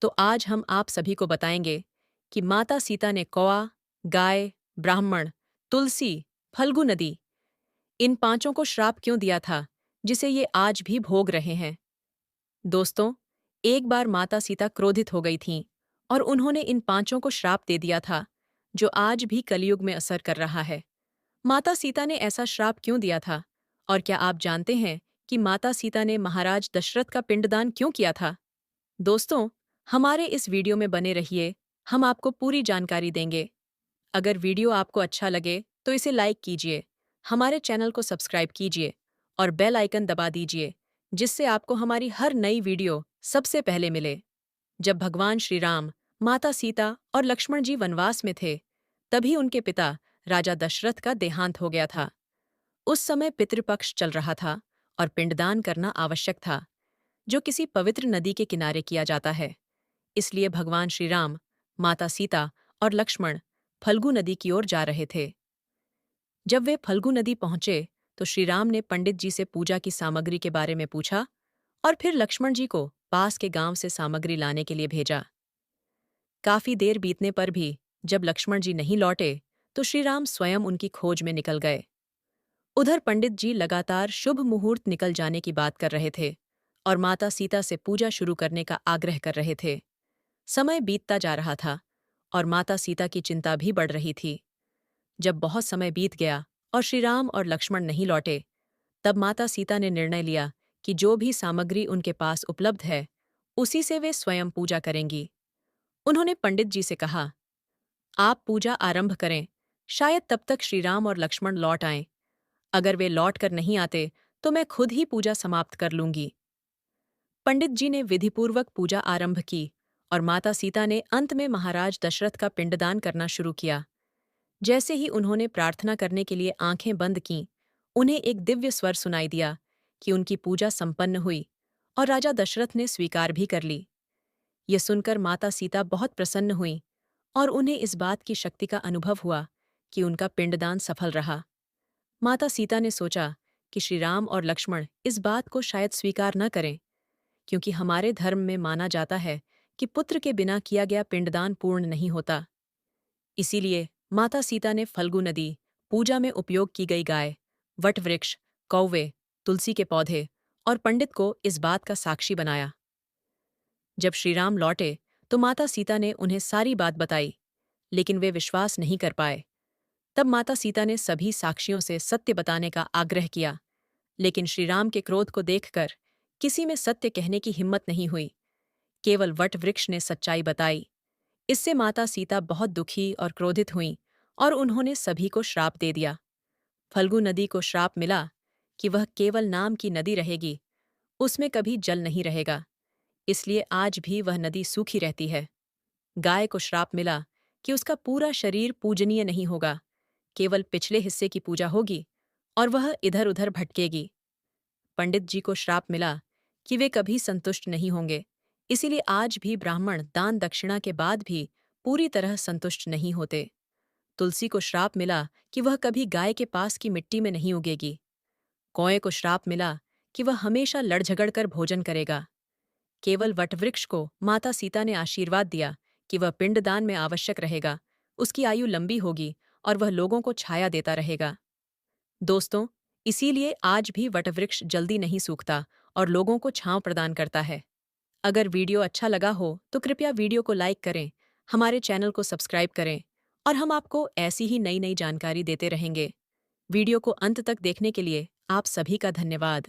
तो आज हम आप सभी को बताएंगे कि माता सीता ने कौआ, गाय, ब्राह्मण, तुलसी, फल्गु नदी इन पांचों को श्राप क्यों दिया था, जिसे ये आज भी भोग रहे हैं। दोस्तों, एक बार माता सीता क्रोधित हो गई थीं और उन्होंने इन पांचों को श्राप दे दिया था, जो आज भी कलयुग में असर कर रहा है। माता सीता ने ऐसा श्राप क्यों दिया था? और क्या आप जानते हैं कि माता सीता ने महाराज दशरथ का पिंडदान क्यों किया था? दोस्तों, हमारे इस वीडियो में बने रहिए, हम आपको पूरी जानकारी देंगे। अगर वीडियो आपको अच्छा लगे तो इसे लाइक कीजिए, हमारे चैनल को सब्सक्राइब कीजिए और बेल आइकन दबा दीजिए, जिससे आपको हमारी हर नई वीडियो सबसे पहले मिले। जब भगवान श्री राम, माता सीता और लक्ष्मण जी वनवास में थे, तभी उनके पिता राजा दशरथ का देहांत हो गया था। उस समय पितृपक्ष चल रहा था और पिंडदान करना आवश्यक था, जो किसी पवित्र नदी के किनारे किया जाता है। इसलिए भगवान श्री राम, माता सीता और लक्ष्मण फल्गु नदी की ओर जा रहे थे। जब वे फल्गु नदी पहुंचे तो श्री राम ने पंडित जी से पूजा की सामग्री के बारे में पूछा और फिर लक्ष्मण जी को पास के गांव से सामग्री लाने के लिए भेजा। काफी देर बीतने पर भी जब लक्ष्मण जी नहीं लौटे तो श्री राम स्वयं उनकी खोज में निकल गए। उधर पंडित जी लगातार शुभ मुहूर्त निकल जाने की बात कर रहे थे और माता सीता से पूजा शुरू करने का आग्रह कर रहे थे। समय बीतता जा रहा था और माता सीता की चिंता भी बढ़ रही थी। जब बहुत समय बीत गया और श्री राम और लक्ष्मण नहीं लौटे, तब माता सीता ने निर्णय लिया कि जो भी सामग्री उनके पास उपलब्ध है, उसी से वे स्वयं पूजा करेंगी। उन्होंने पंडित जी से कहा, आप पूजा आरंभ करें, शायद तब तक श्री राम और लक्ष्मण लौट आएं। अगर वे लौट कर नहीं आते तो मैं खुद ही पूजा समाप्त कर लूंगी। पंडित जी ने विधिपूर्वक पूजा आरंभ की और माता सीता ने अंत में महाराज दशरथ का पिंडदान करना शुरू किया। जैसे ही उन्होंने प्रार्थना करने के लिए आंखें बंद कीं, उन्हें एक दिव्य स्वर सुनाई दिया कि उनकी पूजा संपन्न हुई और राजा दशरथ ने स्वीकार भी कर ली। ये सुनकर माता सीता बहुत प्रसन्न हुईं और उन्हें इस बात की शक्ति का अनुभव हुआ कि उनका पिंडदान सफल रहा। माता सीता ने सोचा कि श्री राम और लक्ष्मण इस बात को शायद स्वीकार न करें, क्योंकि हमारे धर्म में माना जाता है कि पुत्र के बिना किया गया पिंडदान पूर्ण नहीं होता। इसीलिए माता सीता ने फल्गु नदी, पूजा में उपयोग की गई गाय, वटवृक्ष, कौवे, तुलसी के पौधे और पंडित को इस बात का साक्षी बनाया। जब श्रीराम लौटे तो माता सीता ने उन्हें सारी बात बताई, लेकिन वे विश्वास नहीं कर पाए। तब माता सीता ने सभी साक्षियों से सत्य बताने का आग्रह किया, लेकिन श्रीराम के क्रोध को देखकर किसी में सत्य कहने की हिम्मत नहीं हुई। केवल वटवृक्ष ने सच्चाई बताई। इससे माता सीता बहुत दुखी और क्रोधित हुईं और उन्होंने सभी को श्राप दे दिया। फल्गु नदी को श्राप मिला कि वह केवल नाम की नदी रहेगी, उसमें कभी जल नहीं रहेगा। इसलिए आज भी वह नदी सूखी रहती है। गाय को श्राप मिला कि उसका पूरा शरीर पूजनीय नहीं होगा, केवल पिछले हिस्से की पूजा होगी और वह इधर उधर भटकेगी। पंडित जी को श्राप मिला कि वे कभी संतुष्ट नहीं होंगे, इसीलिए आज भी ब्राह्मण दान दक्षिणा के बाद भी पूरी तरह संतुष्ट नहीं होते। तुलसी को श्राप मिला कि वह कभी गाय के पास की मिट्टी में नहीं उगेगी। कौए को श्राप मिला कि वह हमेशा लड़ झगड़ कर भोजन करेगा। केवल वटवृक्ष को माता सीता ने आशीर्वाद दिया कि वह पिंडदान में आवश्यक रहेगा, उसकी आयु लंबी होगी और वह लोगों को छाया देता रहेगा। दोस्तों, इसीलिए आज भी वटवृक्ष जल्दी नहीं सूखता और लोगों को छांव प्रदान करता है। अगर वीडियो अच्छा लगा हो तो कृपया वीडियो को लाइक करें, हमारे चैनल को सब्सक्राइब करें और हम आपको ऐसी ही नई नई जानकारी देते रहेंगे। वीडियो को अंत तक देखने के लिए आप सभी का धन्यवाद।